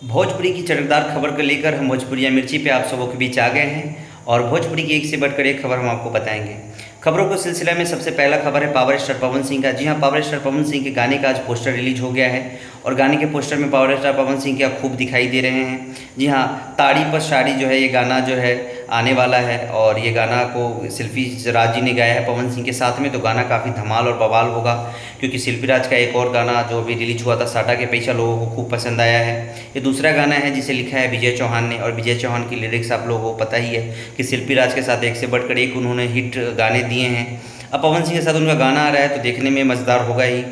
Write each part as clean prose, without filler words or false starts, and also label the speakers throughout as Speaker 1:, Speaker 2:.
Speaker 1: भोजपुरी की चटकदार खबर को लेकर हम भोजपुरिया मिर्ची पे आप सबों के बीच आ गए हैं और भोजपुरी की एक से बढ़कर एक खबर हम आपको बताएंगे। खबरों के सिलसिले में सबसे पहला खबर है पावर स्टार पवन सिंह का। जी हाँ, पावर स्टार पवन सिंह के गाने का आज पोस्टर रिलीज हो गया है और गाने के पोस्टर में पावर स्टार पवन सिंह क्या खूब दिखाई दे रहे हैं। जी हाँ, ताड़ी पर शाड़ी जो है ये गाना जो है आने वाला है और ये गाना को शिल्पी राज जी ने गाया है पवन सिंह के साथ में। तो गाना काफ़ी धमाल और बवाल होगा क्योंकि शिल्पी राज का एक और गाना जो अभी रिलीज हुआ था साटा के पैसा लोगों को खूब पसंद आया है। ये दूसरा गाना है जिसे लिखा है विजय चौहान ने और विजय चौहान की लिरिक्स आप लोगों को पता ही है कि शिल्पी राज के साथ एक से बढ़कर एक उन्होंने हिट गाने दिए हैं। अब पवन सिंह के साथ उनका गाना आ रहा है तो देखने में मज़ेदार होगा ही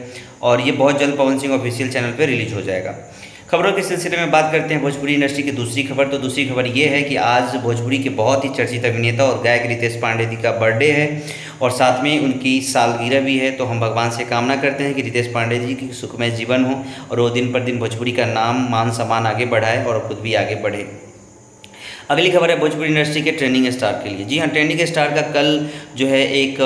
Speaker 1: और ये बहुत जल्द पवन सिंह ऑफिशियल चैनल पर रिलीज हो जाएगा। खबरों के सिलसिले में बात करते हैं भोजपुरी इंडस्ट्री की दूसरी खबर। तो दूसरी खबर ये है कि आज भोजपुरी के बहुत ही चर्चित अभिनेता और गायक रितेश पांडे जी का बर्थडे है और साथ में उनकी सालगिरह भी है। तो हम भगवान से कामना करते हैं कि रितेश पांडे जी की सुखमय जीवन हो और वो दिन पर दिन भोजपुरी का नाम मान सम्मान आगे बढ़ाए और खुद भी आगे बढ़े। अगली खबर है भोजपुरी इंडस्ट्री के ट्रेंडिंग स्टार के लिए। जी हाँ, ट्रेंडिंग स्टार का कल जो है एक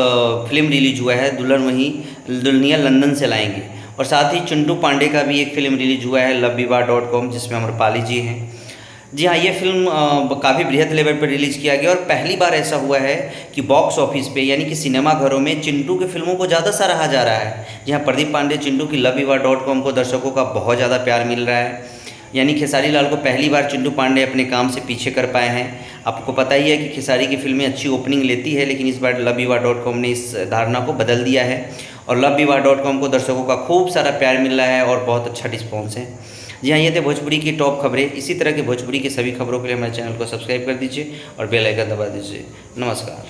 Speaker 1: फिल्म रिलीज हुआ है दुल्हनिया लंदन से लाएंगे और साथ ही चिंटू पांडे का भी एक फ़िल्म रिलीज हुआ है lovviva.com जिसमें अम्रपाली जी हैं। जी हाँ, ये फिल्म काफ़ी बृहद लेवल पर रिलीज़ किया गया और पहली बार ऐसा हुआ है कि बॉक्स ऑफिस पे यानी कि सिनेमा घरों में चिंटू के फिल्मों को ज़्यादा सराहा जा रहा है। जी हाँ, प्रदीप पांडे चिंटू की lovviva.com को दर्शकों का बहुत ज़्यादा प्यार मिल रहा है। यानी खेसारी लाल को पहली बार चिंटू पांडे अपने काम से पीछे कर पाए हैं। आपको पता ही है कि खेसारी की फिल्में अच्छी ओपनिंग लेती है लेकिन इस बार lovviva.com ने इस धारणा को बदल दिया है और lovviva.com को दर्शकों का खूब सारा प्यार मिल रहा है और बहुत अच्छा रिस्पॉन्स है। जी हाँ, ये थे भोजपुरी की टॉप खबरें। इसी तरह के भोजपुरी की सभी खबरों के लिए हमारे चैनल को सब्सक्राइब कर दीजिए और बेल आइकन दबा दीजिए। नमस्कार।